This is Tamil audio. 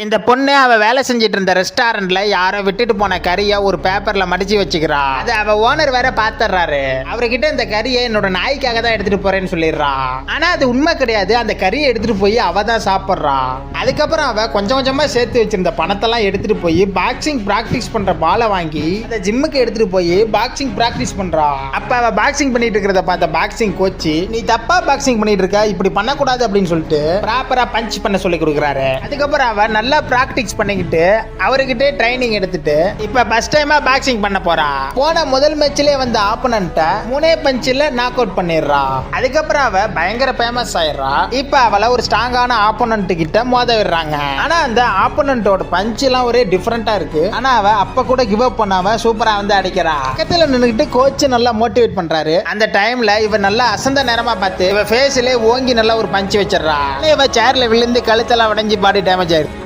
இந்த பொண்ணு அவ வேலை செஞ்சிட்டு இருந்த ரெஸ்டாரண்ட்ல யாரோ விட்டுட்டு போன கறியை ஒரு பேப்பர்ல மடிச்சு வச்சுக்கிறா. அது அவ ஓனர் வேற பாத்துறாரு. அவர்கிட்ட இந்த கறியை என்னோட நாய்க்காக தான் எடுத்துட்டு போறேன்னு சொல்லிடுறா. ஆனா அது உண்மை கிடையாது. அந்த கறியை எடுத்துட்டு போய் அவ தான் சாப்பிட்றா. அதுக்கப்புறம் அவ கொஞ்சம் கொஞ்சமா சேர்த்து வச்சிருந்த பணத்தெல்லாம் எடுத்துட்டு போய் பாக்ஸிங் பிராக்டிஸ் பண்ற பாலை வாங்கி அந்த ஜிம்முக்கு எடுத்துட்டு போய் பாக்ஸிங் பிராக்டிஸ் பண்றா. அப்ப அவ பாக்ஸிங் பண்ணிட்டு இருக்கிறத பார்த்த பாக்ஸிங் கோச்சு, நீ தப்பா பாக்ஸிங் பண்ணிட்டு இருக்க, இப்படி பண்ணக்கூடாது அப்படின்னு சொல்லிட்டு ப்ராப்பரா பஞ்ச் பண்ண சொல்லி கொடுக்குறாரு. அதுக்கப்புறம் அவ நல்லா பிராக்டிஸ் பண்ணிக்கிட்டு அவர்கிட்ட ட்ரைனிங் எடுத்துட்டு இப்ப ஃபர்ஸ்ட் டைமா பாக்ஸிங் பண்ண போறா. போன முதல் மேட்ச்லயே வந்த ஆப்போனன்ட்ட 3 பஞ்சில் நாக் அவுட் பண்ணிடுறா. அதுக்கப்புறம் அவ பயங்கர ஃபேமஸ் ஆயிடுறா. இப்ப அவளை ஒரு ஸ்ட்ராங்கான ஆப்போனன்ட் கிட்ட மோத விடுறாங்க. ஆனா அந்த ஆப்போனன்ட்டோட பஞ்ச் எல்லாம் ஒரே டிஃபரெண்டா இருக்கு. ஆனா அவ அப்ப கூட கிவ் அப் பண்ணாம சூப்பரா வந்து அடிக்கிறா. பக்கத்துல நின்னுக்கிட்டு கோச் நல்லா மோட்டிவேட் பண்றாரு. அந்த டைம்ல இவ நல்லா அசந்த நேரமா பார்த்து இவ ஃபேஸ்ல ஓங்கி நல்லா ஒரு பஞ்ச் வச்சிடறா. இவ சேர்ல விழுந்து கழுத்தெல்லாம் உடைஞ்சு பாடி டேமேஜ் ஆயிருக்கு.